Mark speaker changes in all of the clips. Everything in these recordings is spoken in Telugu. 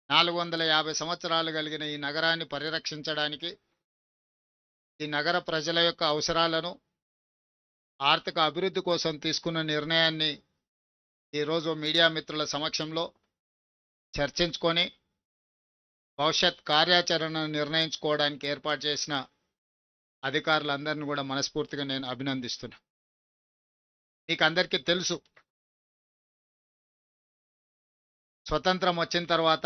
Speaker 1: 450 సంవత్సరాలు కలిగిన ఈ నగరాన్ని పరిరక్షించడానికి, ఈ నగర ప్రజల యొక్క అవసరాలను, ఆర్థిక అభివృద్ధి కోసం తీసుకున్న నిర్ణయాన్ని ఈరోజు మీడియా మిత్రుల సమక్షంలో చర్చించుకొని, భవిష్యత్ కార్యాచరణను నిర్ణయించుకోవడానికి ఏర్పాటు చేసిన అధికారులందరిని కూడా మనస్ఫూర్తిగా నేను అభినందిస్తున్నా. మీకందరికీ తెలుసు, స్వతంత్రం వచ్చిన తర్వాత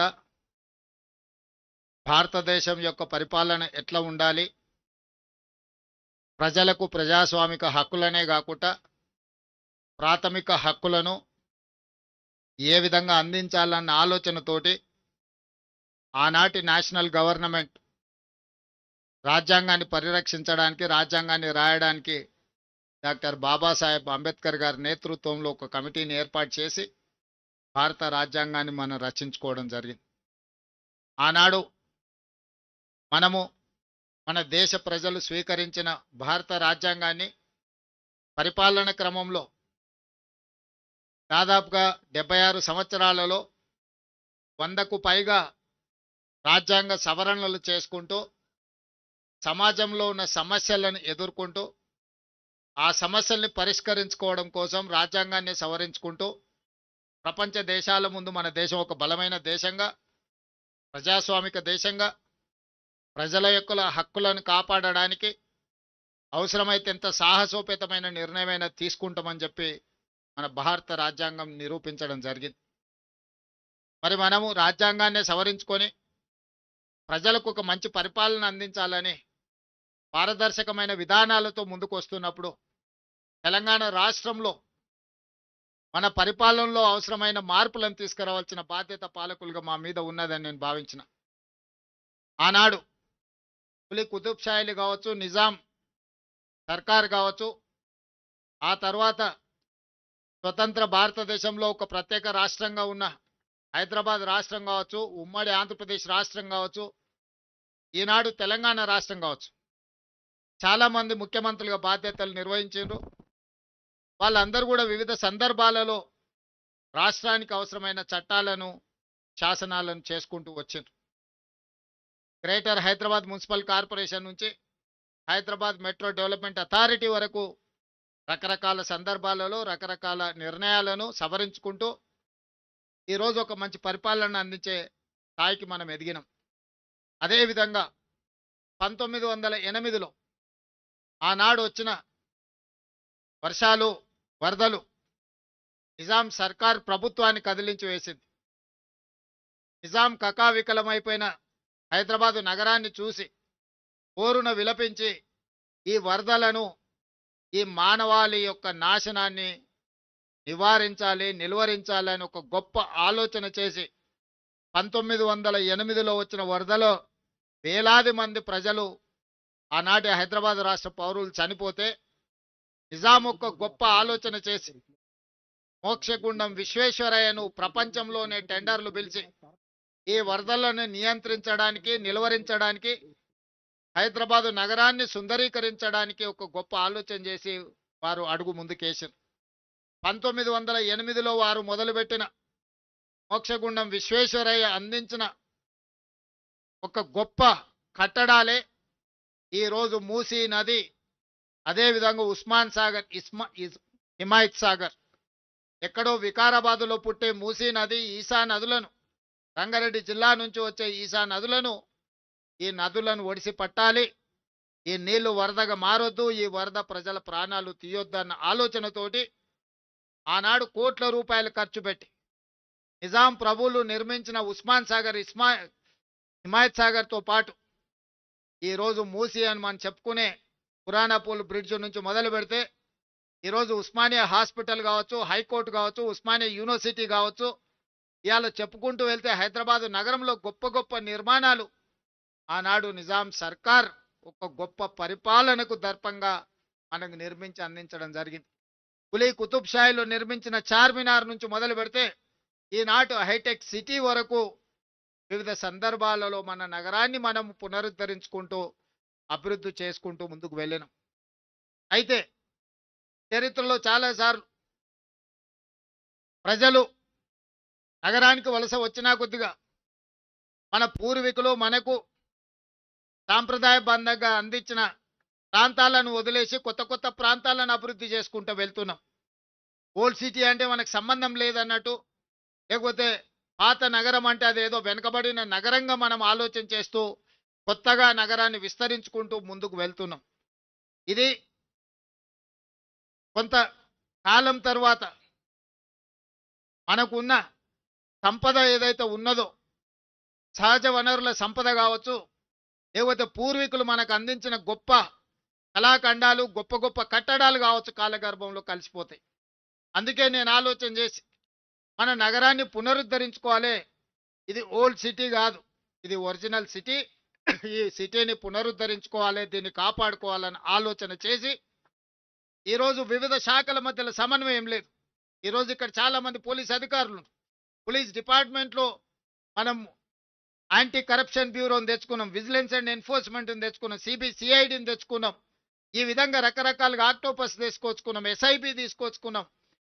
Speaker 1: భారతదేశం యొక్క పరిపాలన ఎట్లా ఉండాలి, ప్రజలకు ప్రజాస్వామిక హక్కులనే కాకుండా ప్రాథమిక హక్కులను ఏ విధంగా అందించాలన్న ఆలోచనతోటి ఆనాటి నేషనల్ గవర్నమెంట్ రాజ్యాంగాన్ని పరిరక్షించడానికి, రాజ్యాంగాన్ని రాయడానికి డాక్టర్ బాబాసాహెబ్ అంబేద్కర్ గారి నేతృత్వంలో ఒక కమిటీని ఏర్పాటు చేసి భారత రాజ్యాంగాన్ని మనం రచించుకోవడం జరిగింది. ఆనాడు మనము మన దేశ ప్రజలు స్వీకరించిన భారత రాజ్యాంగాన్ని పరిపాలన క్రమంలో దాదాపుగా 76 సంవత్సరాలలో 100కు పైగా రాజ్యాంగ సవరణలు చేసుకుంటూ, సమాజంలో ఉన్న సమస్యలను ఎదుర్కొంటూ, ఆ సమస్యల్ని పరిష్కరించుకోవడం కోసం రాజ్యాంగాన్ని సవరించుకుంటూ ప్రపంచ దేశాల ముందు మన దేశం ఒక బలమైన దేశంగా, ప్రజాస్వామిక దేశంగా, ప్రజల యొక్క హక్కులను కాపాడడానికి అవసరమైతే ఎంత సాహసోపేతమైన నిర్ణయమైనా తీసుకుంటామని చెప్పి మన భారత రాజ్యాంగం నిరూపించడం జరిగింది. మరి మనము రాజ్యాంగాన్ని సవరించుకొని ప్రజలకు ఒక మంచి పరిపాలన అందించాలని పారదర్శకమైన విధానాలతో ముందుకు వస్తున్నప్పుడు తెలంగాణ రాష్ట్రంలో మన పరిపాలనలో అవసరమైన మార్పులను తీసుకురావాల్సిన బాధ్యత పాలకులుగా మా మీద ఉన్నదని నేను భావించిన. ఆనాడు కులీ కుతుబ్ షాయిలు కావచ్చు, నిజాం సర్కార్ కావచ్చు, ఆ తర్వాత స్వతంత్ర భారతదేశంలో ఒక ప్రత్యేక రాష్ట్రంగా ఉన్న హైదరాబాద్ రాష్ట్రం కావచ్చు, ఉమ్మడి ఆంధ్రప్రదేశ్ రాష్ట్రం కావచ్చు, ఈనాడు తెలంగాణ రాష్ట్రం కావచ్చు, చాలామంది ముఖ్యమంత్రులుగా బాధ్యతలు నిర్వహించారు. వాళ్ళందరూ కూడా వివిధ సందర్భాలలో రాష్ట్రానికి అవసరమైన చట్టాలను, శాసనాలను చేసుకుంటూ వచ్చారు. గ్రేటర్ హైదరాబాద్ మున్సిపల్ కార్పొరేషన్ నుంచి హైదరాబాద్ మెట్రో డెవలప్మెంట్ అథారిటీ వరకు రకరకాల సందర్భాలలో రకరకాల నిర్ణయాలను సవరించుకుంటూ ఈరోజు ఒక మంచి పరిపాలన అందించే స్థాయికి మనం ఎదిగినాం. అదేవిధంగా 1908లో ఆనాడు వచ్చిన వర్షాలు, వరదలు నిజాం సర్కార్ ప్రభుత్వాన్ని కదిలించి వేసింది. నిజాం కకావికలమైపోయిన హైదరాబాదు నగరాన్ని చూసి కోరున విలపించి ఈ వరదలను, ఈ మానవాళి యొక్క నాశనాన్ని నివారించాలి, నిలువరించాలని ఒక గొప్ప ఆలోచన చేసి 1908లో వచ్చిన వరదలో వేలాది మంది ప్రజలు, ఆనాటి హైదరాబాద్ రాష్ట్ర పౌరులు చనిపోతే నిజాం ఒక గొప్ప ఆలోచన చేసి మోక్షగుండం విశ్వేశ్వరయ్యను ప్రపంచంలోనే టెండర్లు పిలిచి ఈ వరదలను నియంత్రించడానికి, నిలువరించడానికి, హైదరాబాదు నగరాన్ని సుందరీకరించడానికి ఒక గొప్ప ఆలోచన చేసి వారు అడుగు ముందుకేసారు. 1908లో వారు మొదలుపెట్టిన మోక్షగుండం విశ్వేశ్వరయ్య అందించిన ఒక గొప్ప కట్టడాలే ఈరోజు మూసీ నది, అదేవిధంగా ఉస్మాన్ సాగర్, హిమాయత్ సాగర్, ఎక్కడో వికారాబాదులో పుట్టే మూసీ నది, ఈసా నదులను, రంగారెడ్డి జిల్లా నుంచి వచ్చే ఈసా నదులను, ఈ నదులను ఒడిసి పట్టాలి, ఈ నీళ్లు వరదగా మారొద్దు, ఈ వరద ప్రజల ప్రాణాలు తీయొద్దన్న ఆలోచనతోటి ఆనాడు కోట్ల రూపాయలు ఖర్చు పెట్టి నిజాం ప్రభువులు నిర్మించిన ఉస్మాన్ సాగర్, హిమాయత్ సాగర్తో పాటు ఈరోజు మూసీ అని మనం చెప్పుకునే పురాణాపూల్ బ్రిడ్జ్ నుంచి మొదలు పెడితే ఈరోజు ఉస్మానియా హాస్పిటల్ కావచ్చు, హైకోర్టు కావచ్చు, ఉస్మానియా యూనివర్సిటీ కావచ్చు, ఇవాళ చెప్పుకుంటూ వెళ్తే హైదరాబాదు నగరంలో గొప్ప గొప్ప నిర్మాణాలు ఆనాడు నిజాం సర్కార్ ఒక గొప్ప పరిపాలనకు దర్పంగా మనకు నిర్మించి అందించడం జరిగింది. కులీ కుతుబ్ షాయిలో నిర్మించిన చార్మినార్ నుంచి మొదలు పెడితే ఈనాటి హైటెక్ సిటీ వరకు వివిధ సందర్భాలలో మన నగరాన్ని మనం పునరుద్ధరించుకుంటూ అభివృద్ధి చేసుకుంటూ ముందుకు వెళ్ళినాం. అయితే చరిత్రలో చాలాసార్లు ప్రజలు నగరానికి వలస వచ్చినా కొద్దిగా మన పూర్వీకులు మనకు సాంప్రదాయబద్ధంగా అందించిన ప్రాంతాలను వదిలేసి కొత్త కొత్త ప్రాంతాలను అభివృద్ధి చేసుకుంటూ వెళ్తున్నాం. ఓల్డ్ సిటీ అంటే మనకు సంబంధం లేదన్నట్టు, లేకపోతే పాత నగరం అంటే అదేదో వెనుకబడిన నగరంగా మనం ఆలోచన చేస్తూ కొత్తగా నగరాన్ని విస్తరించుకుంటూ ముందుకు వెళ్తున్నాం. ఇది కొంత కాలం తర్వాత మనకున్న సంపద ఏదైతే ఉన్నదో, సహజ వనరుల సంపద కావచ్చు, లేకపోతే పూర్వీకులు మనకు అందించిన గొప్ప కళాఖండాలు, గొప్ప గొప్ప కట్టడాలు కావచ్చు, కాలగర్భంలో కలిసిపోతాయి. అందుకే నేను ఆలోచన చేసి మన నగరాన్ని పునరుద్ధరించుకోవాలి. ఇది ఓల్డ్ సిటీ కాదు, ఇది ఒరిజినల్ సిటీ. ఈ సిటీని పునరుద్ధరించుకోవాలి, దీన్ని కాపాడుకోవాలని ఆలోచన చేసి ఈరోజు వివిధ శాఖల మధ్యలో సమన్వయం లేదు. ఈరోజు ఇక్కడ చాలా మంది పోలీస్ అధికారులు, పోలీస్ డిపార్ట్మెంట్లో మనం యాంటీ కరప్షన్ బ్యూరోని తెచ్చుకున్నాం, విజిలెన్స్ అండ్ ఎన్ఫోర్స్మెంట్ని తెచ్చుకున్నాం, సిఐడిని తెచ్చుకున్నాం. ఈ విధంగా రకరకాలుగా ఆక్టోపస్ తీసుకొచ్చుకున్నాం, ఎస్ఐబి తీసుకొచ్చుకున్నాం.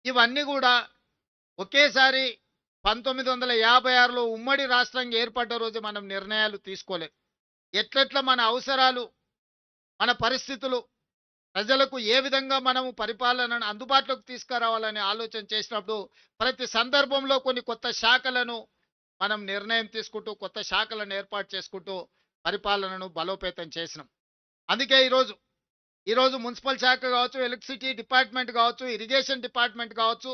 Speaker 1: ఇవన్నీ కూడా ఒకేసారి 1956లో ఉమ్మడి రాష్ట్రంగా ఏర్పడ్డ రోజు మనం నిర్ణయాలు తీసుకోలేదు. ఎట్లెట్లా మన అవసరాలు, మన పరిస్థితులు, ప్రజలకు ఏ విధంగా మనము పరిపాలనను అందుబాటులోకి తీసుకురావాలని ఆలోచన చేసినప్పుడు ప్రతి సందర్భంలో కొన్ని కొత్త శాఖలను మనం నిర్ణయం తీసుకుంటూ కొత్త శాఖలను ఏర్పాటు చేసుకుంటూ పరిపాలనను బలోపేతం చేసినాం. అందుకే ఈరోజు మున్సిపల్ శాఖ కావచ్చు, ఎలక్ట్రిసిటీ డిపార్ట్మెంట్ కావచ్చు, ఇరిగేషన్ డిపార్ట్మెంట్ కావచ్చు,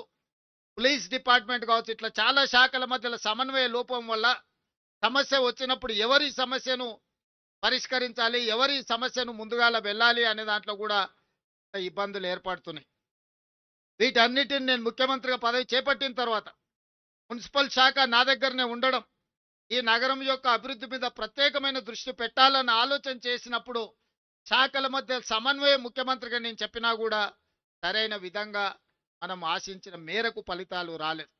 Speaker 1: పోలీస్ డిపార్ట్మెంట్ కావచ్చు, ఇట్లా చాలా శాఖల మధ్యలో సమన్వయ లోపం వల్ల సమస్య వచ్చినప్పుడు ఎవరి సమస్యను పరిష్కరించాలి, ఎవరి సమస్యను ముందుగాల వెళ్ళాలి అనే దాంట్లో కూడా ఇబ్బందులు ఏర్పడుతున్నాయి. వీటన్నిటిని నేను ముఖ్యమంత్రిగా పదవి చేపట్టిన తర్వాత మున్సిపల్ శాఖ నా దగ్గరనే ఉండడం, ఈ నగరం యొక్క అభివృద్ధి మీద ప్రత్యేకమైన దృష్టి పెట్టాలని ఆలోచన చేసినప్పుడు శాఖల మధ్య సమన్వయం ముఖ్యమంత్రిగా నేను చెప్పినా కూడా సరైన విధంగా మనం ఆశించిన మేరకు ఫలితాలు రాలేదు.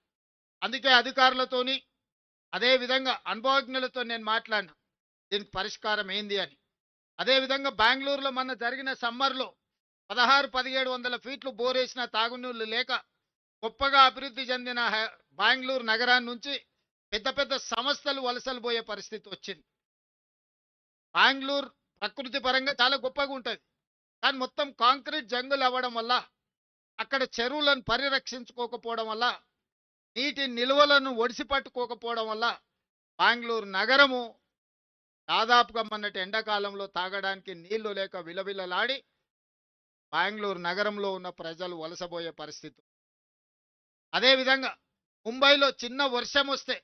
Speaker 1: అందుకే అధికారులతోని అదేవిధంగా అనుభవజ్ఞులతో నేను మాట్లాడినా దీనికి పరిష్కారం ఏంది అని. అదేవిధంగా బెంగళూరులో మన జరిగిన సమ్మర్లో 1600-1700 ఫీట్లు బోరేసిన తాగునీళ్లు లేక గొప్పగా అభివృద్ధి చెందిన బెంగళూరు నగరాన్ని నుంచి పెద్ద పెద్ద సంస్థలు వలసలు పోయే పరిస్థితి వచ్చింది. బెంగళూరు ప్రకృతి పరంగా చాలా గొప్పగా ఉంటుంది, కానీ మొత్తం కాంక్రీట్ జంగులు అవ్వడం వల్ల, అక్కడ చెరువులను పరిరక్షించుకోకపోవడం వల్ల, నీటి నిల్వలను ఒడిసి పట్టుకోకపోవడం వల్ల బెంగళూరు నగరము దాదాపుగా మొన్నటి ఎండాకాలంలో తాగడానికి నీళ్లు లేక విలవిలలాడి బెంగళూరు నగరంలో ఉన్న ప్రజలు వలసపోయే పరిస్థితి. అదేవిధంగా ముంబైలో చిన్న వర్షం వస్తే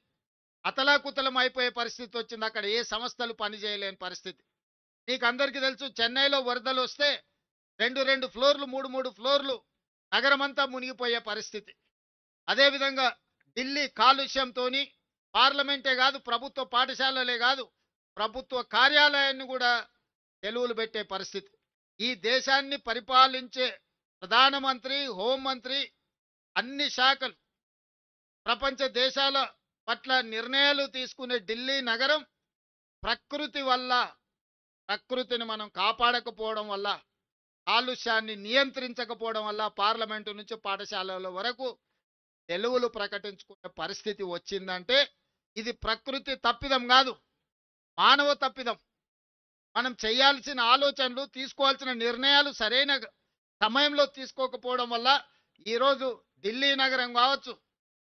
Speaker 1: అతలాకుతలం అయిపోయే పరిస్థితి వచ్చింది. అక్కడ ఏ సంస్థలు పనిచేయలేని పరిస్థితి. మీకు అందరికీ తెలుసు, చెన్నైలో వరదలు వస్తే 2 ఫ్లోర్లు 3 ఫ్లోర్లు నగరమంతా మునిగిపోయే పరిస్థితి. అదేవిధంగా ఢిల్లీ కాలుష్యంతో పార్లమెంటే కాదు, ప్రభుత్వ పాఠశాలలే కాదు, ప్రభుత్వ కార్యాలయాన్ని కూడా సెలవులు పెట్టే పరిస్థితి. ఈ దేశాన్ని పరిపాలించే ప్రధానమంత్రి, హోంమంత్రి, అన్ని శాఖలు, ప్రపంచ దేశాల పట్ల నిర్ణయాలు తీసుకునే ఢిల్లీ నగరం ప్రకృతిని మనం కాపాడకపోవడం వల్ల, కాలుష్యాన్ని నియంత్రించకపోవడం వల్ల పార్లమెంటు నుంచి పాఠశాలల వరకు సెలవులు ప్రకటించుకునే పరిస్థితి వచ్చిందంటే ఇది ప్రకృతి తప్పిదం కాదు, మానవ తప్పిదం. మనం చేయాల్సిన ఆలోచనలు, తీసుకోవాల్సిన నిర్ణయాలు సరైన సమయంలో తీసుకోకపోవడం వల్ల ఈరోజు ఢిల్లీ నగరం కావచ్చు,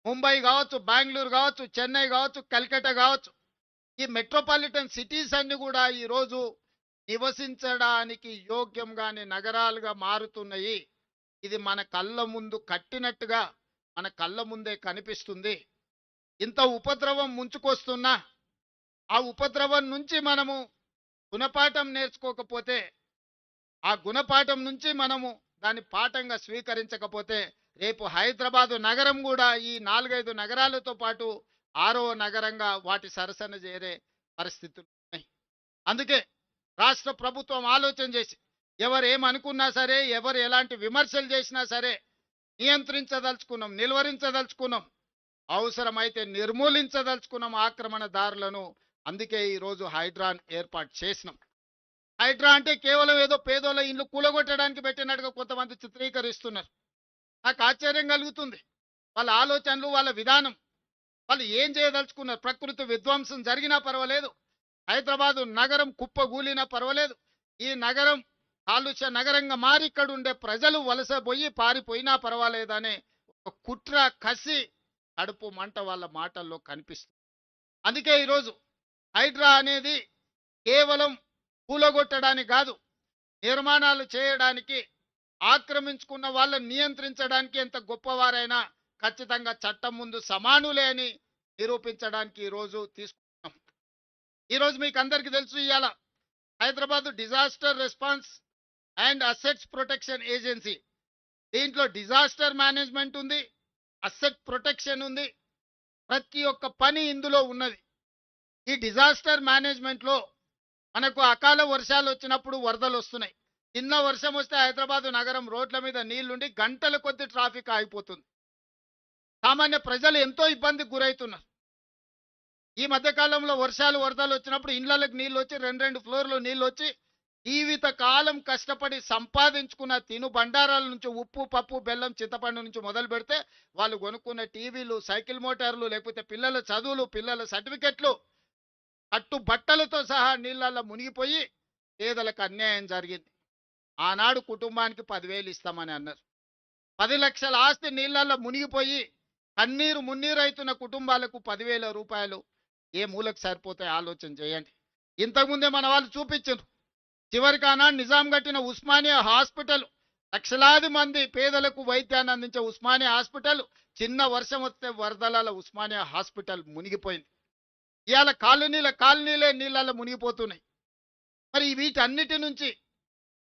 Speaker 1: ముంబై కావచ్చు, బెంగళూరు కావచ్చు, చెన్నై కావచ్చు, కల్కట్టా కావచ్చు, ఈ మెట్రోపాలిటన్ సిటీస్ అన్ని కూడా ఈరోజు నివసించడానికి యోగ్యంగానే నగరాలుగా మారుతున్నాయి. ఇది మన కళ్ళ ముందు కట్టినట్టుగా మన కళ్ళ ముందే కనిపిస్తుంది. ఇంత ఉపద్రవం ముంచుకొస్తున్నా ఆ ఉపద్రవం నుంచి మనము గుణపాఠం నేర్చుకోకపోతే, ఆ గుణపాఠం నుంచి మనము దాన్ని పాఠంగా స్వీకరించకపోతే రేపు హైదరాబాదు నగరం కూడా ఈ 4-5 నగరాలతో పాటు 6వ నగరంగా వాటి సరసన చేరే పరిస్థితులు ఉన్నాయి. అందుకే రాష్ట్ర ప్రభుత్వం ఆలోచన చేసి ఎవరు ఏమనుకున్నా సరే, ఎవరు ఎలాంటి విమర్శలు చేసినా సరే నియంత్రించదలుచుకున్నాం, నిలువరించదలుచుకున్నాం, అవసరమైతే నిర్మూలించదలుచుకున్నాం ఆక్రమణదారులను. అందుకే ఈరోజు హైడ్రాన్ ఏర్పాటు చేసినాం. హైడ్రా అంటే కేవలం ఏదో పేదోళ్ళ ఇల్లు కూలగొట్టడానికి పెట్టినట్టుగా కొంతమంది చిత్రీకరిస్తున్నారు. నాకు ఆశ్చర్యం కలుగుతుంది. వాళ్ళ ఆలోచనలు, వాళ్ళ విధానం. వాళ్ళు ఏం చేయదలుచుకున్నారు? ప్రకృతి విధ్వంసం జరిగినా పర్వాలేదు, హైదరాబాదు నగరం కుప్పగూలినా పర్వాలేదు, ఈ నగరం కాలుష్య నగరంగా మారి ఇక్కడ ఉండే ప్రజలు వలస పోయి పారిపోయినా పర్వాలేదనే ఒక కుట్ర, కసి, కడుపు మంట వాళ్ళ మాటల్లో కనిపిస్తుంది. అందుకే ఈరోజు హైడ్రా అనేది కేవలం కూలగొట్టడానికి కాదు, నిర్మాణాలు చేయడానికి, ఆక్రమించుకున్న వాళ్ళని నియంత్రించడానికి ఎంత గొప్పవారైనా ఖచ్చితంగా చట్టం ముందు సమానులే అని నిరూపించడానికి ఈరోజు తీసుకున్నాం. ఈరోజు మీకు అందరికీ తెలుసు, ఇవాళ Hyderabad disaster response and assets protection agency, దీంట్లో డిజాస్టర్ మేనేజ్మెంట్ ఉంది, అసెట్ ప్రొటెక్షన్ ఉంది, ప్రతి ఒక్క పని ఇందులో ఉన్నది. ఈ డిజాస్టర్ మేనేజ్మెంట్లో మనకు అకాల వర్షాలు వచ్చినప్పుడు వరదలు వస్తున్నాయి. చిన్న వర్షం వస్తే హైదరాబాద్ నగరం రోడ్ల మీద నీళ్లుండి గంటల కొద్ది ట్రాఫిక్ ఆగిపోతుంది. సామాన్య ప్రజలు ఎంతో ఇబ్బందికి గురవుతున్నారు. ఈ మధ్యకాలంలో వర్షాలు వరదలు వచ్చినప్పుడు ఇళ్లకి నీళ్ళు వచ్చి 2 ఫ్లోర్లు నీళ్ళు వచ్చి జీవిత కాలం కష్టపడి సంపాదించుకున్న తిను బండారాల నుంచి ఉప్పు, పప్పు, బెల్లం, చింతపండు నుంచి మొదలు పెడితే వాళ్ళు కొనుక్కున్న టీవీలు, సైకిల్ మోటార్లు, లేకపోతే పిల్లల చదువులు, పిల్లల సర్టిఫికెట్లు, అట్టు బట్టలతో సహా నీళ్ళల్లో మునిగిపోయి పేదలకు అన్యాయం జరిగింది. ఆనాడు కుటుంబానికి 10,000 ఇస్తామని అన్నారు. 10 లక్షల ఆస్తి నీళ్ళల్లో మునిగిపోయి కన్నీరు మున్నీరైతున్న కుటుంబాలకు 10,000 రూపాయలు ఏ మూలకు సరిపోతాయి ఆలోచన చేయండి. ఇంతకుముందే మన వాళ్ళు చూపించారు. చివరికి ఆనాడు నిజాం కట్టిన ఉస్మానియా హాస్పిటల్, లక్షలాది మంది పేదలకు వైద్యాన్ని అందించే ఉస్మానియా హాస్పిటల్ చిన్న వర్షం వస్తే వరదల ఉస్మానియా హాస్పిటల్ మునిగిపోయింది. ఇవాళ కాలనీలే నీళ్ళల్లో మునిగిపోతున్నాయి. మరి వీటన్నిటి నుంచి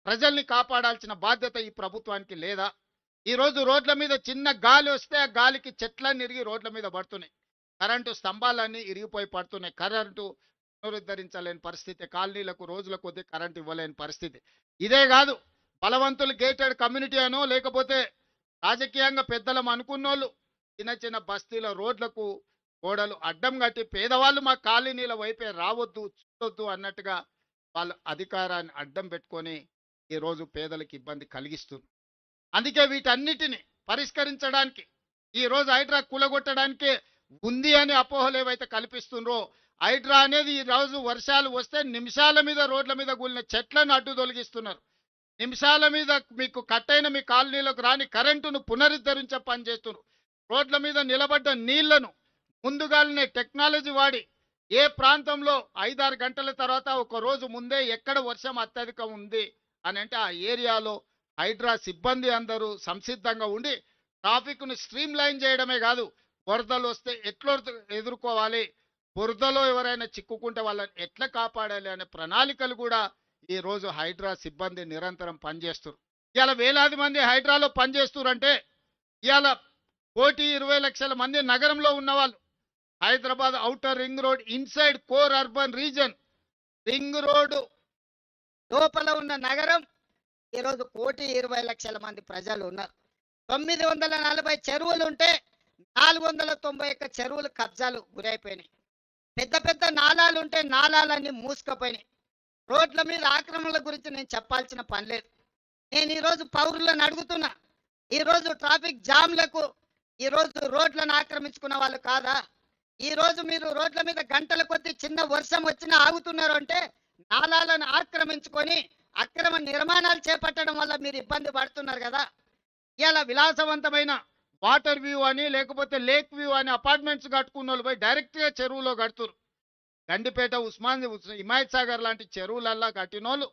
Speaker 1: ప్రజల్ని కాపాడాల్సిన బాధ్యత ఈ ప్రభుత్వానికి లేదా? ఈరోజు రోడ్ల మీద చిన్న గాలి వస్తే ఆ గాలికి చెట్లన్నీ ఇరిగి రోడ్ల మీద పడుతున్నాయి, కరెంటు స్తంభాలన్నీ ఇరిగిపోయి పడుతున్నాయి, కరెంటు పునరుద్ధరించలేని పరిస్థితి, కాలనీలకు రోజుల కొద్దీ కరెంటు ఇవ్వలేని పరిస్థితి. ఇదే కాదు, బలవంతులు గేటెడ్ కమ్యూనిటీ అనో లేకపోతే రాజకీయంగా పెద్దలం అనుకున్నోళ్ళు చిన్న చిన్న బస్తీల రోడ్లకు గోడలు అడ్డం కట్టి పేదవాళ్ళు మా కాలనీల వైపే రావద్దు, చూడొద్దు అన్నట్టుగా వాళ్ళు అధికారాన్ని అడ్డం పెట్టుకొని ఈరోజు పేదలకు ఇబ్బంది కలిగిస్తుంది. అందుకే వీటన్నిటిని పరిష్కరించడానికి ఈరోజు హైడ్రా కూలగొట్టడానికే ఉంది అని అపోహలు ఏవైతే కల్పిస్తుండ్రో, హైడ్రా అనేది ఈ రోజు వర్షాలు వస్తే నిమిషాల మీద రోడ్ల మీద కూలిన చెట్లను అడ్డు తొలగిస్తున్నారు. నిమిషాల మీద మీకు కట్టైన మీ కాలనీలకు రాని కరెంటును పునరుద్ధరించే పని చేస్తున్నారు. రోడ్ల మీద నిలబడ్డ నీళ్లను ముందుగానే టెక్నాలజీ వాడి ఏ ప్రాంతంలో 5-6 గంటల తర్వాత ఒక రోజు ముందే ఎక్కడ వర్షం అత్యధికం ఉంది అని అంటే ఆ ఏరియాలో హైడ్రా సిబ్బంది అందరూ సంసిద్ధంగా ఉండి ట్రాఫిక్ను స్ట్రీమ్ లైన్ చేయడమే కాదు, వరదలు వస్తే ఎట్లా ఎదుర్కోవాలి, బురదలో ఎవరైనా చిక్కుకుంటే వాళ్ళని ఎట్లా కాపాడాలి అనే ప్రణాళికలు కూడా ఈ రోజు హైడ్రా సిబ్బంది నిరంతరం పనిచేస్తారు. ఇవాళ వేలాది మంది హైడ్రాలో పనిచేస్తున్నారంటే ఇవాళ 1,20,00,000 మంది నగరంలో ఉన్నవాళ్ళు, Hyderabad outer ring road inside core urban reason, ring road
Speaker 2: లోపల ఉన్న నగరం ఈరోజు 1,20,00,000 మంది ప్రజలు ఉన్నారు. 940 చెరువులు ఉంటే 491 చెరువులు కబ్జాలు గురైపోయినాయి. పెద్ద పెద్ద నాలాలు ఉంటే నాలాలన్నీ మూసుకుపోయినాయి. రోడ్ల మీద ఆక్రమణల గురించి నేను చెప్పాల్సిన పని లేదు. నేను ఈరోజు పౌరులను అడుగుతున్నా, ఈరోజు ట్రాఫిక్ జామ్లకు ఈరోజు రోడ్లను ఆక్రమించుకున్న వాళ్ళు కాదా? ఈరోజు మీరు రోడ్ల మీద గంటల కొద్ది చిన్న వర్షం వచ్చినా ఆగుతున్నారు అంటే నాలాలను ఆక్రమించుకొని అక్రమ నిర్మాణాలు చేపట్టడం వల్ల మీరు ఇబ్బంది పడుతున్నారు కదా. ఇలా విలాసవంతమైన వాటర్ వ్యూ అని లేకపోతే లేక్ వ్యూ అని అపార్ట్మెంట్స్ కట్టుకున్న వాళ్ళు పోయి డైరెక్ట్గా చెరువులో కడుతురు. గండిపేట, హిమాయత్ సాగర్ లాంటి చెరువులల్లా కట్టినోళ్ళు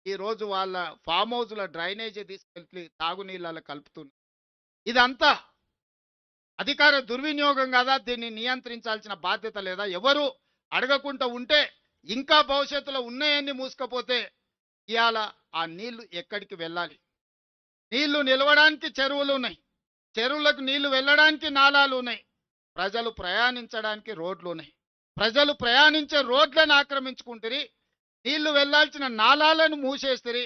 Speaker 2: ఈరోజు వాళ్ళ ఫామ్ హౌస్ల డ్రైనేజీ తీసుకెళ్ళి తాగునీళ్ళలో కలుపుతున్నారు. ఇదంతా అధికార దుర్వినియోగం కాదా? దీన్ని నియంత్రించాల్సిన బాధ్యత లేదా? ఎవరు అడగకుండా ఉంటే ఇంకా భవిష్యత్తులో ఉన్నాయన్నీ మూసుకపోతే ఇవాళ ఆ నీళ్లు ఎక్కడికి వెళ్ళాలి? నీళ్లు నిలవడానికి చెరువులు ఉన్నాయి, చెరువులకు నీళ్లు వెళ్ళడానికి నాలాలు ఉన్నాయి, ప్రజలు ప్రయాణించడానికి రోడ్లు ఉన్నాయి. ప్రజలు ప్రయాణించే రోడ్లను ఆక్రమించుకుంటారు, నీళ్లు వెళ్లాల్సిన నాలాలను మూసేస్తారు,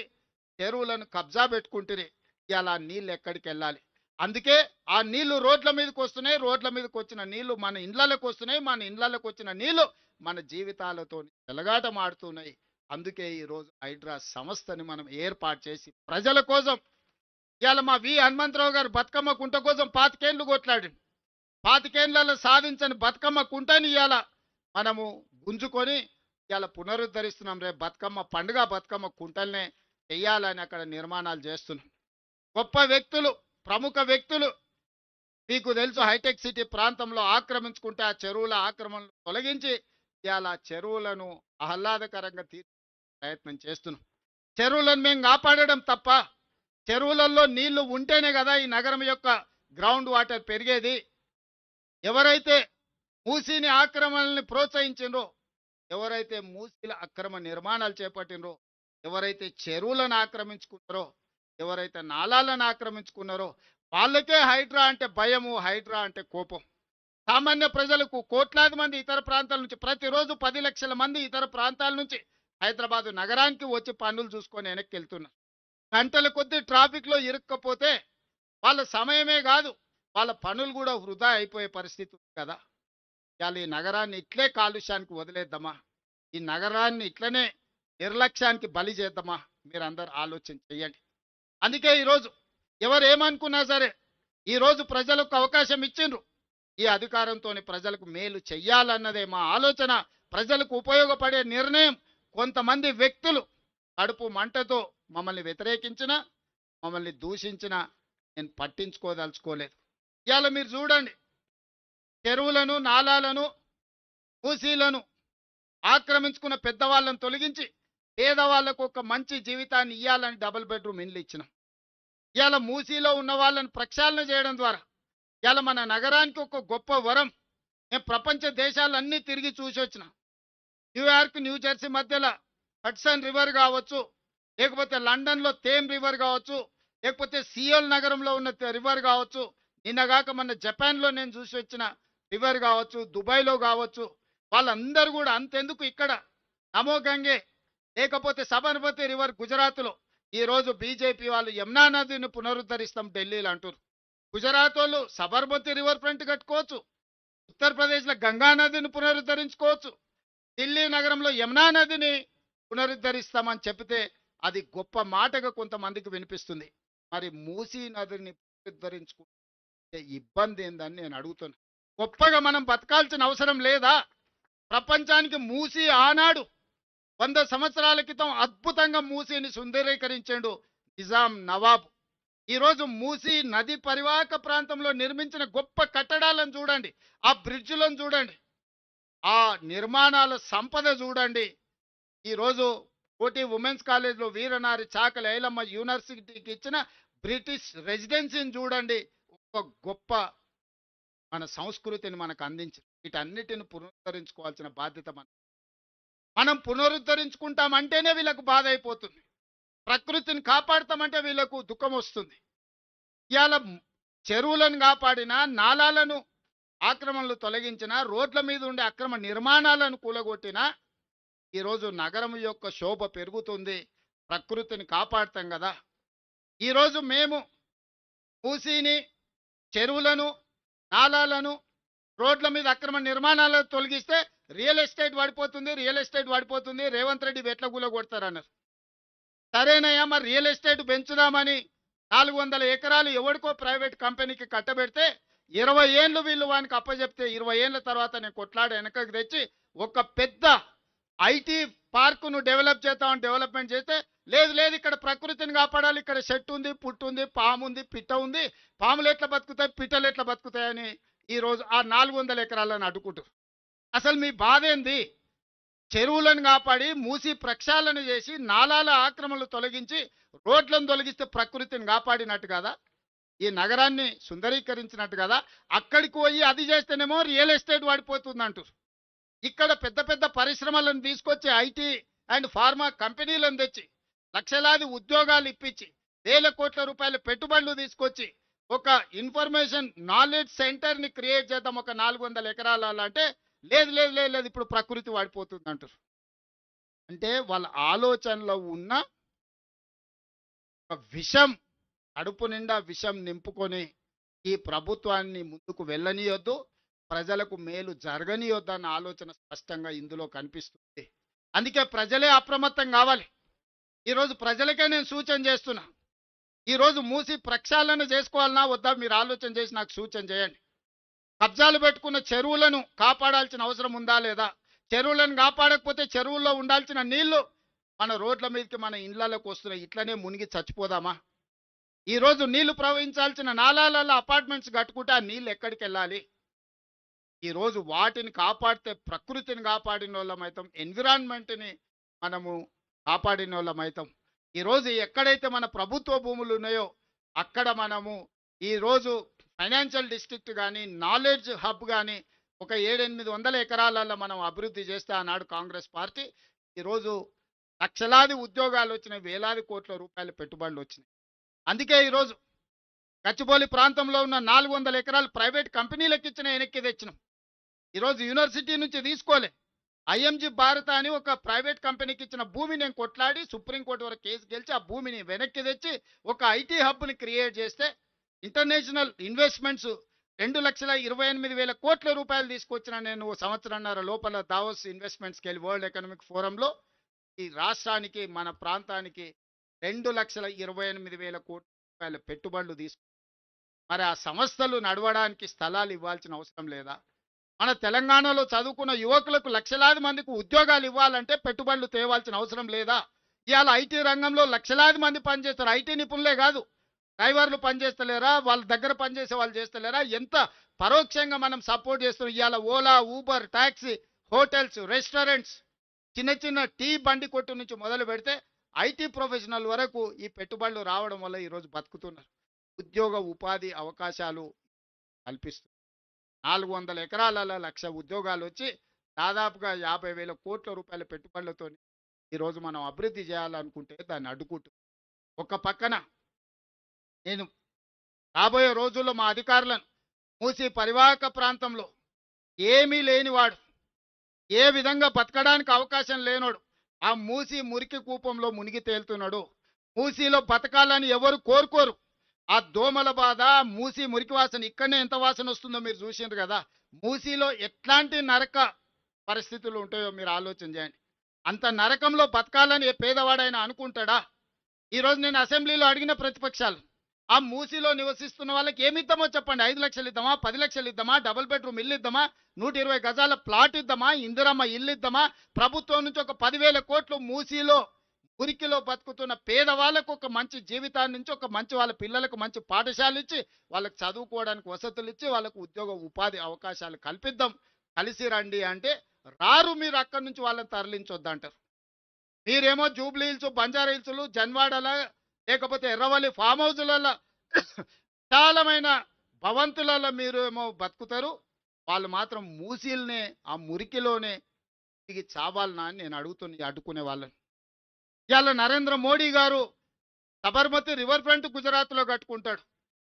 Speaker 2: చెరువులను కబ్జా పెట్టుకుంటారు. ఇలా నీళ్ళు ఎక్కడికి వెళ్ళాలి? అందుకే ఆ నీళ్లు రోడ్ల మీదకి వస్తున్నాయి, రోడ్ల మీదకి వచ్చిన నీళ్లు మన ఇండ్లలోకి వస్తున్నాయి, మన ఇండ్లలోకి వచ్చిన నీళ్లు మన జీవితాలతో చెలగాటమాడుతున్నాయి. అందుకే ఈరోజు హైడ్రా సంస్థని మనం ఏర్పాటు చేసి ప్రజల కోసం, ఇవాళ మా వి హనుమంతరావు గారు బతుకమ్మ కుంట కోసం 25 ఏళ్ళు కొట్లాడి
Speaker 1: పాతికేళ్లలో సాధించని బతుకమ్మ కుంటని ఇవాళ మనము గుంజుకొని ఇవాళ పునరుద్ధరిస్తున్నాం. రేపు బతుకమ్మ పండుగ బతుకమ్మ కుంటల్నే చెయ్యాలని అక్కడ నిర్మాణాలు చేస్తున్నాం. గొప్ప వ్యక్తులు, ప్రముఖ వ్యక్తులు, మీకు తెలుసు హైటెక్ సిటీ ప్రాంతంలో ఆక్రమించుకుంటే ఆ చెరువుల ఆక్రమణలు తొలగించి ఇవాళ చెరువులను ఆహ్లాదకరంగా తీర్చే ప్రయత్నం చేస్తున్నాం. చెరువులను మేము కాపాడడం తప్ప, చెరువులలో నీళ్లు ఉంటేనే కదా ఈ నగరం యొక్క గ్రౌండ్ వాటర్ పెరిగేది. ఎవరైతే మూసీని ఆక్రమణల్ని ప్రోత్సహించిండ్రో, ఎవరైతే మూసీల అక్రమ నిర్మాణాలు చేపట్టినరో, ఎవరైతే చెరువులను ఆక్రమించుకున్నారో, ఎవరైతే నాలాలను ఆక్రమించుకున్నారో వాళ్ళకే హైడ్రా అంటే భయము, హైడ్రా అంటే కోపం. సామాన్య ప్రజలకు కోట్లాది మంది ఇతర ప్రాంతాల నుంచి, ప్రతిరోజు 10 లక్షల మంది ఇతర ప్రాంతాల నుంచి హైదరాబాద్ నగరానికి వచ్చి పనులు చూసుకొని వెనక్కి వెళ్తున్నారు. గంటల కొద్దీ ట్రాఫిక్లో ఇరుక్కపోతే వాళ్ళ సమయమే కాదు, వాళ్ళ పనులు కూడా వృధా అయిపోయే పరిస్థితి ఉంది కదా. ఇవాళ ఈ నగరాన్ని ఇట్లే కాలుష్యానికి వదిలేద్దామా? ఈ నగరాన్ని ఇట్లనే నిర్లక్ష్యానికి బలి చేద్దామా? మీరందరూ ఆలోచన చెయ్యండి. అందుకే ఈరోజు ఎవరు ఏమనుకున్నా సరే ఈరోజు ప్రజలకు అవకాశం ఇచ్చిండ్రు. ఈ అధికారంతో ప్రజలకు మేలు చెయ్యాలన్నదే మా ఆలోచన. ప్రజలకు ఉపయోగపడే నిర్ణయం. కొంతమంది వ్యక్తులు కడుపు మంటతో మమ్మల్ని వ్యతిరేకించినా, మమ్మల్ని దూషించినా నేను పట్టించుకోదలుచుకోలేదు. ఇవాళ మీరు చూడండి, చెరువులను, నాలాలను, మూసీలను ఆక్రమించుకున్న పెద్దవాళ్ళను తొలగించి పేదవాళ్లకు ఒక మంచి జీవితాన్ని ఇవ్వాలని డబుల్ బెడ్రూమ్ ఇండ్లు ఇచ్చినాం. ఇవాళ మూసీలో ఉన్న వాళ్ళని ప్రక్షాళన చేయడం ద్వారా ఇవాళ మన నగరానికి ఒక గొప్ప వరం. నేను ప్రపంచ దేశాలన్నీ తిరిగి చూసి వచ్చిన. న్యూయార్క్, న్యూజెర్సీ మధ్యలో హడ్సన్ రివర్ కావచ్చు, లేకపోతే లండన్లో థేమ్ రివర్ కావచ్చు, లేకపోతే సియోల్ నగరంలో ఉన్న రివర్ కావచ్చు, నిన్నగాక మన జపాన్లో నేను చూసి వచ్చిన రివర్ కావచ్చు, దుబాయ్లో కావచ్చు, వాళ్ళందరూ కూడా అంతెందుకు ఇక్కడ నమో గంగే, లేకపోతే సబర్మతి రివర్ గుజరాత్లో ఈరోజు బీజేపీ వాళ్ళు యమునా నదిని పునరుద్ధరిస్తాం ఢిల్లీలో అంటారు. గుజరాత్ వాళ్ళు సబర్మతి రివర్ ఫ్రంట్ కట్టుకోవచ్చు, ఉత్తరప్రదేశ్లో గంగా నదిని పునరుద్ధరించుకోవచ్చు, ఢిల్లీ నగరంలో యమునా నదిని పునరుద్ధరిస్తామని చెప్తే అది గొప్ప మాటగా కొంతమందికి వినిపిస్తుంది. మరి మూసీ నదిని పునరుద్ధరించుకుంటే ఇబ్బంది ఏందని నేను అడుగుతున్నా. గొప్పగా మనం బతకాల్సిన అవసరం లేదా? ప్రపంచానికి మూసీ ఆనాడు 100 సంవత్సరాల క్రితం అద్భుతంగా మూసీని సుందరీకరించాడు నిజాం నవాబు. ఈరోజు మూసీ నది పరివాహక ప్రాంతంలో నిర్మించిన గొప్ప కట్టడాలను చూడండి, ఆ బ్రిడ్జ్లను చూడండి, ఆ నిర్మాణాల సంపద చూడండి. ఈరోజు కోటి ఉమెన్స్ కాలేజ్లో వీరనారి చాకలి ఐలమ్మ యూనివర్సిటీకి ఇచ్చిన బ్రిటిష్ రెసిడెన్సీని చూడండి. ఒక గొప్ప మన సంస్కృతిని మనకు అందించి వీటన్నిటిని పునరుద్ధరించుకోవాల్సిన బాధ్యత మనం పునరుద్ధరించుకుంటామంటేనే వీళ్ళకు బాధ అయిపోతుంది. ప్రకృతిని కాపాడతామంటే వీళ్ళకు దుఃఖం వస్తుంది. ఇవాళ చెరువులను కాపాడినా, నాలాలను ఆక్రమణలు తొలగించినా, రోడ్ల మీద ఉండే అక్రమ నిర్మాణాలను కూలగొట్టినా ఈరోజు నగరం యొక్క శోభ పెరుగుతుంది. ప్రకృతిని కాపాడతాం కదా. ఈరోజు మేము మూసీని, చెరువులను, నాలాలను, రోడ్ల మీద అక్రమ నిర్మాణాలను తొలగిస్తే రియల్ ఎస్టేట్ పడిపోతుంది, రేవంత్ రెడ్డి వెట్ల కూలగొడతారన్నారు. సరేనయ్యా, మరి రియల్ ఎస్టేట్ పెంచుదామని 400 ఎకరాలు ఎవరికో ప్రైవేట్ కంపెనీకి కట్టబెడితే 20 ఏళ్ళు వీళ్ళు వానికి అప్పచెప్తే 20 ఏళ్ళ తర్వాత నేను కొట్లాడి వెనకకి తెచ్చి ఒక పెద్ద ఐటీ పార్కును డెవలప్మెంట్ చేస్తే లేదు ఇక్కడ ప్రకృతిని కాపాడాలి, ఇక్కడ చెట్టు ఉంది, పుట్టు ఉంది, పాము ఉంది, పిట్ట ఉంది, పాములు ఎట్లా బతుకుతాయి, పిట్టలు ఎట్లా బతుకుతాయని ఈరోజు ఆ 400 ఎకరాలను అడ్డుకుంటారు. అసలు మీ బాధ ఏంది? చెరువులను కాపాడి మూసి ప్రక్షాళన చేసి నాలాల ఆక్రమణలు తొలగించి రోడ్లను తొలగిస్తే ప్రకృతిని కాపాడినట్టు కదా, ఈ నగరాన్ని సుందరీకరించినట్టు కదా. అక్కడికి పోయి అది చేస్తేనేమో రియల్ ఎస్టేట్ పడిపోతుంది అంటారు. ఇక్కడ పెద్ద పెద్ద పరిశ్రమలను తీసుకొచ్చి ఐటీ అండ్ ఫార్మా కంపెనీలను తెచ్చి లక్షలాది ఉద్యోగాలు ఇప్పించి వేల కోట్ల రూపాయల పెట్టుబడులు తీసుకొచ్చి ఒక ఇన్ఫర్మేషన్ నాలెడ్జ్ సెంటర్ని క్రియేట్ చేద్దాం ఒక 400 ఎకరాల అంటే లేదు ఇప్పుడు ప్రకృతి వాడిపోతుంది అంటారు. అంటే వాళ్ళ ఆలోచనలో ఉన్న ఒక విషం, కడుపు నిండా విషం నింపుకొని ఈ ప్రభుత్వాన్ని ముందుకు వెళ్ళనీయొద్దు, ప్రజలకు మేలు జరగనీయొద్దు అన్న ఆలోచన స్పష్టంగా ఇందులో కనిపిస్తుంది. అందుకే ప్రజలే అప్రమత్తం కావాలి. ఈరోజు ప్రజలకే నేను సూచన చేస్తున్నా. ఈరోజు మూసి ప్రక్షాళన చేసుకోవాలన్నా వద్దా మీరు ఆలోచన చేసి నాకు సూచన చేయండి. కబ్జాలు పెట్టుకున్న చెరువులను కాపాడాల్సిన అవసరం ఉందా లేదా? చెరువులను కాపాడకపోతే చెరువుల్లో ఉండాల్సిన నీళ్లు మన రోడ్ల మీదకి మన ఇండ్లలోకి వస్తున్నాయి. ఇట్లనే మునిగి చచ్చిపోదామా? ఈ రోజు నీళ్లు ప్రవహించాల్సిన నాలాలలో అపార్ట్మెంట్స్ కట్టుకుంటే ఆ నీళ్ళు ఎక్కడికి వెళ్ళాలి? ఈ రోజు వాటిని కాపాడితే ప్రకృతిని కాపాడిన వాళ్ళం అవుతాం, ఎన్విరాన్మెంట్ని మనము కాపాడిన వాళ్ళం అవుతాం. ఈరోజు ఎక్కడైతే మన ప్రభుత్వ భూములు ఉన్నాయో అక్కడ మనము ఈరోజు ఫైనాన్షియల్ డిస్ట్రిక్ట్ కానీ నాలెడ్జ్ హబ్ కానీ ఒక 700-800 ఎకరాలలో మనం అభివృద్ధి చేస్తే ఆనాడు కాంగ్రెస్ పార్టీ ఈరోజు లక్షలాది ఉద్యోగాలు వచ్చినాయి, వేలాది కోట్ల రూపాయల పెట్టుబడులు వచ్చినాయి. అందుకే ఈరోజు గచ్చిబౌలి ప్రాంతంలో ఉన్న 400 ఎకరాలు ప్రైవేట్ కంపెనీలకు ఇచ్చిన వెనక్కి తెచ్చినాం. ఈరోజు యూనివర్సిటీ నుంచి తీసుకోలే, ఐఎంజీ భారత అని ఒక ప్రైవేట్ కంపెనీకి ఇచ్చిన భూమి నేను కొట్లాడి సుప్రీంకోర్టు వరకు కేసు గెలిచి ఆ భూమిని వెనక్కి తెచ్చి ఒక ఐటీ హబ్ని క్రియేట్ చేస్తే ఇంటర్నేషనల్ ఇన్వెస్ట్మెంట్స్ 2,28,000 కోట్ల రూపాయలు తీసుకొచ్చిన నేను సంవత్సరంన్నర లోపల దావోస్ ఇన్వెస్ట్మెంట్స్కి వెళ్ళి వరల్డ్ ఎకనామిక్ ఫోరంలో ఈ రాష్ట్రానికి మన ప్రాంతానికి 2,28,000 కోట్ల రూపాయల పెట్టుబడులు తీసుకు. మరి ఆ సంస్థలు నడవడానికి స్థలాలు ఇవ్వాల్సిన అవసరం లేదా? మన తెలంగాణలో చదువుకున్న యువకులకు లక్షలాది మందికి ఉద్యోగాలు ఇవ్వాలంటే పెట్టుబడులు తేవాల్సిన అవసరం లేదా? ఇవాళ ఐటీ రంగంలో లక్షలాది మంది పనిచేస్తారు. ఐటీ నిపుణులే కాదు, డ్రైవర్లు పనిచేస్తలేరా? వాళ్ళ దగ్గర పనిచేసే వాళ్ళు చేస్తలేరా? ఎంత పరోక్షంగా మనం సపోర్ట్ చేస్తున్నాం. ఇవాళ Ola, Uber, taxi, hotels, restaurants, చిన్న చిన్న టీ బండి కొట్టు నుంచి మొదలు పెడితే ఐటీ ప్రొఫెషనల్ వరకు ఈ పెట్టుబడులు రావడం వల్ల ఈరోజు బతుకుతున్నారు. ఉద్యోగ ఉపాధి అవకాశాలు కల్పిస్తున్నారు. 400 ఎకరాలలో 1,00,000 ఉద్యోగాలు వచ్చి దాదాపుగా 50,000 కోట్ల రూపాయల పెట్టుబడులతో ఈరోజు మనం అభివృద్ధి చేయాలనుకుంటే దాన్ని అడ్డుకుంటుంది. ఒక పక్కన నేను రాబోయే రోజుల్లో మా అధికారులను మూసి పరివాహక ప్రాంతంలో ఏమీ లేనివాడు, ఏ విధంగా బతకడానికి అవకాశం లేనోడు ఆ మూసి మురికి కూపంలో మునిగి తేలుతున్నాడు. మూసిలో బతకాలని ఎవరు కోరుకోరు. ఆ దోమల బాధ, మూసి మురికి వాసన ఇక్కడనే ఎంత వాసన వస్తుందో మీరు చూసిండ్రు కదా. మూసిలో ఎట్లాంటి నరక పరిస్థితులు ఉంటాయో మీరు ఆలోచన చేయండి. అంత నరకంలో బతకాలని ఏ పేదవాడైనా అనుకుంటాడా? ఈరోజు నేను అసెంబ్లీలో అడిగిన ప్రతిపక్షాలు, ఆ మూసిలో నివసిస్తున్న వాళ్ళకి ఏమి ఇద్దామో చెప్పండి. 5 లక్షలు ఇద్దామా, 10 లక్షలు ఇద్దామా, డబుల్ బెడ్రూమ్ ఇల్లు ఇద్దామా, 120 గజాల ప్లాట్ ఇద్దామా, ఇందిరమ్మ ఇల్లు ఇద్దామా? ప్రభుత్వం నుంచి ఒక 10,000 కోట్లు మూసిలో మురికిలో బతుకుతున్న పేదవాళ్ళకు ఒక మంచి జీవితాన్ని నుంచి ఒక మంచి వాళ్ళ పిల్లలకు మంచి పాఠశాలలు ఇచ్చి వాళ్ళకి చదువుకోవడానికి వసతులు ఇచ్చి వాళ్ళకు ఉద్యోగ ఉపాధి అవకాశాలు కల్పిద్దాం, కలిసి రండి అంటే రారు. మీరు అక్కడి నుంచి వాళ్ళని తరలించొద్దంటారు. మీరేమో జూబ్లీ హిల్స్, బంజారా హిల్స్లు, జన్వాడల లేకపోతే ఎర్రవల్లి ఫామ్ హౌస్లలో విశాలమైన భవంతులలో మీరు ఏమో బతుకుతారు. వాళ్ళు మాత్రం మూసీలనే ఆ మురికిలోనే దిగి చావాలనా అని నేను అడ్డుకునే వాళ్ళని. ఇవాళ నరేంద్ర మోడీ గారు సబర్మతి రివర్ ఫ్రంట్ గుజరాత్లో కట్టుకుంటాడు.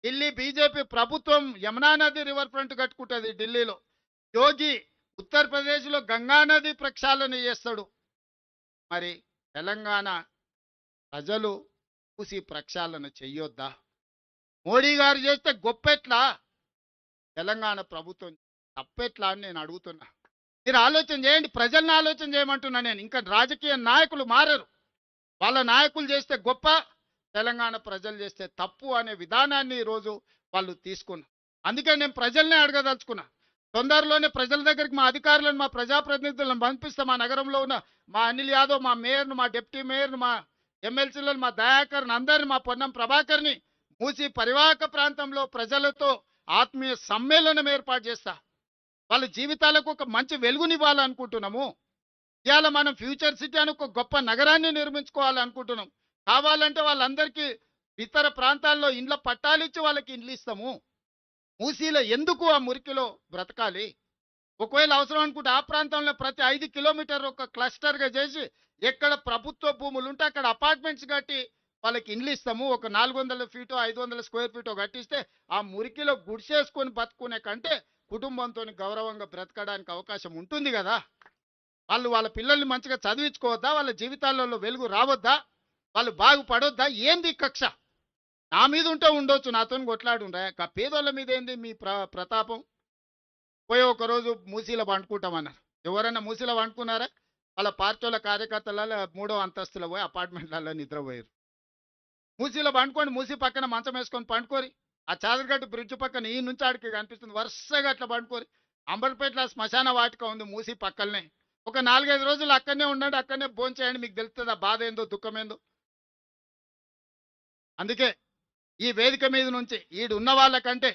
Speaker 1: ఢిల్లీ బీజేపీ ప్రభుత్వం యమునా నది రివర్ ఫ్రంట్ కట్టుకుంటుంది ఢిల్లీలో. యోగి ఉత్తరప్రదేశ్లో గంగా నది ప్రక్షాళన చేస్తాడు. మరి తెలంగాణ ప్రజలు మూసి ప్రక్షాళన చెయ్యొద్దా? మోడీ గారు చేస్తే గొప్పెట్లా, తెలంగాణ ప్రభుత్వం తప్పెట్లా అని నేను అడుగుతున్నా. మీరు ఆలోచన చేయండి, ప్రజల్ని ఆలోచన చేయమంటున్నా నేను. ఇంకా రాజకీయ నాయకులు మారరు. వాళ్ళ నాయకులు చేస్తే గొప్ప, తెలంగాణ ప్రజలు చేస్తే తప్పు అనే విధానాన్ని ఈరోజు వాళ్ళు తీసుకున్నారు. అందుకే నేను ప్రజల్నే అడగదలుచుకున్నా. తొందరలోనే ప్రజల దగ్గరికి మా అధికారులను, మా ప్రజాప్రతినిధులను పంపిస్తాం. మా నగరంలో ఉన్న మా అనిల్ యాదవ్, మా మేయర్ను, మా డిప్యూటీ మేయర్ను, మా ఎమ్మెల్సీలను, మా దయాకర్ని, అందరిని, మా పొన్నం ప్రభాకర్ని మూసి పరివాహక ప్రాంతంలో ప్రజలతో ఆత్మీయ సమ్మేళనం ఏర్పాటు చేస్తా. వాళ్ళ జీవితాలకు ఒక మంచి వెలుగునివ్వాలనుకుంటున్నాము. ఇవాళ మనం ఫ్యూచర్ సిటీ అని ఒక గొప్ప నగరాన్ని నిర్మించుకోవాలనుకుంటున్నాం. కావాలంటే వాళ్ళందరికీ ఇతర ప్రాంతాల్లో ఇండ్ల పట్టాలిచ్చి వాళ్ళకి ఇండ్లు ఇస్తాము. మూసీలో ఎందుకు ఆ మురికిలో బ్రతకాలి? ఒకవేళ అవసరం అనుకుంటే ఆ ప్రాంతంలో ప్రతి 5 కిలోమీటర్ ఒక క్లస్టర్గా చేసి ఎక్కడ ప్రభుత్వ భూములు ఉంటే అక్కడ అపార్ట్మెంట్స్ కట్టి వాళ్ళకి ఇండ్లు ఇస్తాము. ఒక 400 ఫీటో 500 స్క్వేర్ ఫీటో కట్టిస్తే ఆ మురికిలో గుడిసేసుకొని బతుకునే కంటే కుటుంబంతో గౌరవంగా బ్రతకడానికి అవకాశం ఉంటుంది కదా. వాళ్ళు వాళ్ళ పిల్లల్ని మంచిగా చదివించుకోవద్దా? వాళ్ళ జీవితాలలో వెలుగు రావద్దా? వాళ్ళు బాగుపడొద్దా? ఏంది కక్ష? నా మీద ఉంటే ఉండొచ్చు, నాతో కొట్లాడుండ్రా. పేదోళ్ళ మీద ఏంది మీ ప్రతాపం? పోయి ఒకరోజు మూసీలో వండుకుంటామన్నారు. ఎవరైనా మూసీలో వండుకున్నారా? వాళ్ళ పార్టీల కార్యకర్తలలో 3వ అంతస్తులో పోయి అపార్ట్మెంట్లలో నిద్రపోయారు. మూసీలో పండుకోండి, మూసీ పక్కన మంచం వేసుకొని పండుకోరి. ఆ చాదరగట్టు బ్రిడ్జ్ పక్కన ఈ నుంచి ఆడికి కనిపిస్తుంది, వరుసగా అట్లా పడుకొని. అంబర్పేటలో శ్మశాన వాటిక ఉంది మూసి పక్కలనే. ఒక 4-5 రోజులు అక్కడనే ఉండండి, అక్కడనే భోంచేయండి, మీకు తెలుస్తుంది ఆ బాధ ఏందో దుఃఖం ఏందో. అందుకే ఈ వేదిక మీద నుంచి ఈడున్న వాళ్ళకంటే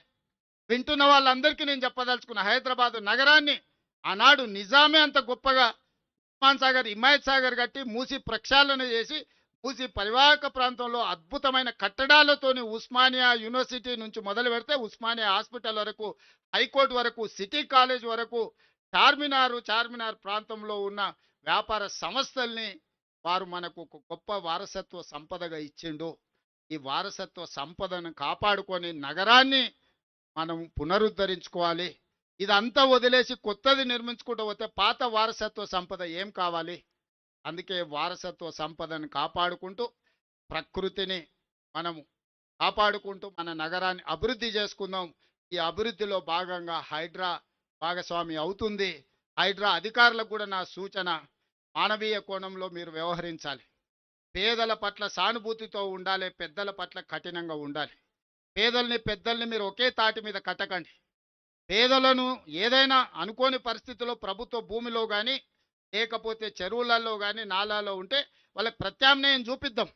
Speaker 1: వింటున్న వాళ్ళందరికీ నేను చెప్పదలుచుకున్న, హైదరాబాద్ నగరాన్ని ఆనాడు నిజామే అంత గొప్పగా ఉస్మాన్ సాగర్, హిమాయత్ సాగర్ కట్టి మూసి ప్రక్షాళన చేసి మూసి పరివాహక ప్రాంతంలో అద్భుతమైన కట్టడాలతోని ఉస్మానియా యూనివర్సిటీ నుంచి మొదలు పెడితే ఉస్మానియా హాస్పిటల్ వరకు, హైకోర్టు వరకు, సిటీ కాలేజ్ వరకు, చార్మినార్ ప్రాంతంలో ఉన్న వ్యాపార సంస్థల్ని వారు మనకు ఒక గొప్ప వారసత్వ సంపదగా ఇచ్చిండు. ఈ వారసత్వ సంపదను కాపాడుకొని నగరాన్ని మనం పునరుద్ధరించుకోవాలి. ఇదంతా వదిలేసి కొత్తది నిర్మించుకుంటూ పోతే పాత వారసత్వ సంపద ఏం కావాలి? అందుకే వారసత్వ సంపదను కాపాడుకుంటూ ప్రకృతిని మనము కాపాడుకుంటూ మన నగరాన్ని అభివృద్ధి చేసుకుందాం. ఈ అభివృద్ధిలో భాగంగా హైడ్రా భాగస్వామి అవుతుంది. హైడ్రా అధికారులకు కూడా నా సూచన, మానవీయ కోణంలో మీరు వ్యవహరించాలి. పేదల పట్ల సానుభూతితో ఉండాలి, పెద్దల పట్ల కఠినంగా ఉండాలి. పేదల్ని పెద్దల్ని మీరు ఒకే తాటి మీద కట్టకండి. పేదలను ఏదైనా అనుకోని పరిస్థితుల్లో ప్రభుత్వ భూమిలో కానీ లేకపోతే చెరువులలో కానీ నాలాలో ఉంటే వాళ్ళకి ప్రత్యామ్నాయం చూపిద్దాం.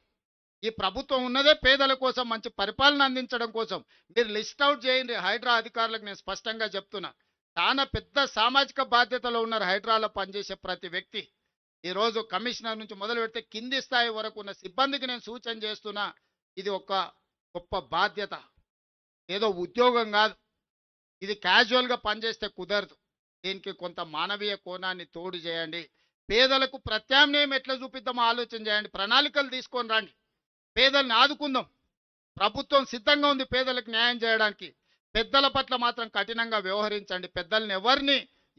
Speaker 1: ఈ ప్రభుత్వం ఉన్నదే పేదల కోసం, మంచి పరిపాలన అందించడం కోసం. మీరు లిస్ట్ అవుట్ చేయండి. హైడ్రా అధికారులకు నేను స్పష్టంగా చెప్తున్నా, చాలా పెద్ద సామాజిక బాధ్యతలో ఉన్నారు హైడ్రాలో పనిచేసే ప్రతి వ్యక్తి. ఈరోజు కమిషనర్ నుంచి మొదలు పెడితే కింది స్థాయి వరకు ఉన్న సిబ్బందికి నేను సూచన చేస్తున్నా, ఇది ఒక గొప్ప బాధ్యత, ఏదో ఉద్యోగం కాదు. ఇది క్యాజువల్గా పనిచేస్తే కుదరదు. దీనికి కొంత మానవీయ కోణాన్ని తోడు చేయండి. పేదలకు ప్రత్యామ్నాయం ఎట్లా చూపిద్దామో ఆలోచన చేయండి. ప్రణాళికలు తీసుకొని రండి, పేదల్ని ఆదుకుందాం. ప్రభుత్వం సిద్ధంగా ఉంది పేదలకు న్యాయం చేయడానికి. పెద్దల పట్ల మాత్రం కఠినంగా వ్యవహరించండి. పెద్దల్ని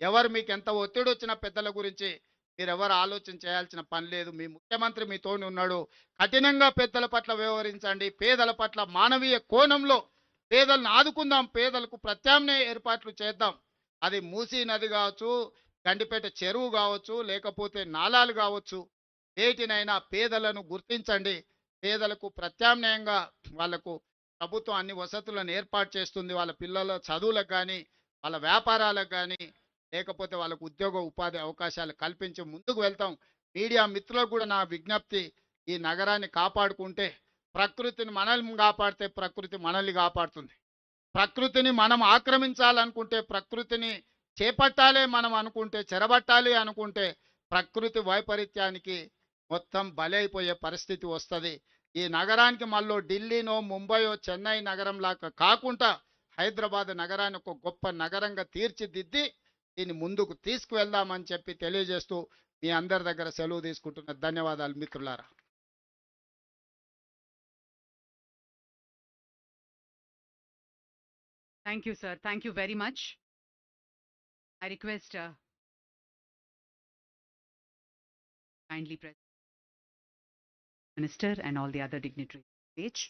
Speaker 1: ఎవరు మీకు ఎంత ఒత్తిడి వచ్చినా పెద్దల గురించి మీరెవరు ఆలోచన చేయాల్సిన పని లేదు. మీ ముఖ్యమంత్రి మీతోని ఉన్నాడు. కఠినంగా పెద్దల పట్ల వ్యవహరించండి. పేదల పట్ల మానవీయ కోణంలో పేదలను ఆదుకుందాం. పేదలకు ప్రత్యామ్నాయ ఏర్పాట్లు చేద్దాం. అది మూసీ నది కావచ్చు, గండిపేట చెరువు కావచ్చు, లేకపోతే నాలాలు కావచ్చు, వేటినైనా పేదలను గుర్తించండి. పేదలకు ప్రత్యామ్నాయంగా వాళ్లకు ప్రభుత్వం అన్ని వసతులను ఏర్పాటు చేస్తుంది. వాళ్ళ పిల్లల చదువులకు కానీ, వాళ్ళ వ్యాపారాలకు కానీ, లేకపోతే వాళ్ళకు ఉద్యోగ ఉపాధి అవకాశాలు కల్పించి ముందుకు వెళ్తాం. మీడియా మిత్రులకు కూడా నా విజ్ఞప్తి, ఈ నగరాన్ని కాపాడుకుంటే ప్రకృతిని మనల్ని కాపాడితే ప్రకృతి మనల్ని కాపాడుతుంది. ప్రకృతిని మనం ఆక్రమించాలనుకుంటే, ప్రకృతిని చేపట్టాలి మనం అనుకుంటే, చెరబట్టాలి అనుకుంటే ప్రకృతి వైపరీత్యానికి మొత్తం బలైపోయే పరిస్థితి వస్తుంది. ఈ నగరానికి మళ్ళీ ఢిల్లీనో, ముంబయో, చెన్నై నగరంలాగా కాకుండా హైదరాబాద్ నగరాన్ని ఒక గొప్ప నగరంగా తీర్చిదిద్ది దీన్ని ముందుకు తీసుకువెళ్దామని చెప్పి తెలియజేస్తూ మీ అందరి దగ్గర సెలవు తీసుకుంటున్న. ధన్యవాదాలు మిత్రులారా.
Speaker 3: Thank you, sir. Thank you very much. I request kindly President, Minister and all the other dignitaries on stage.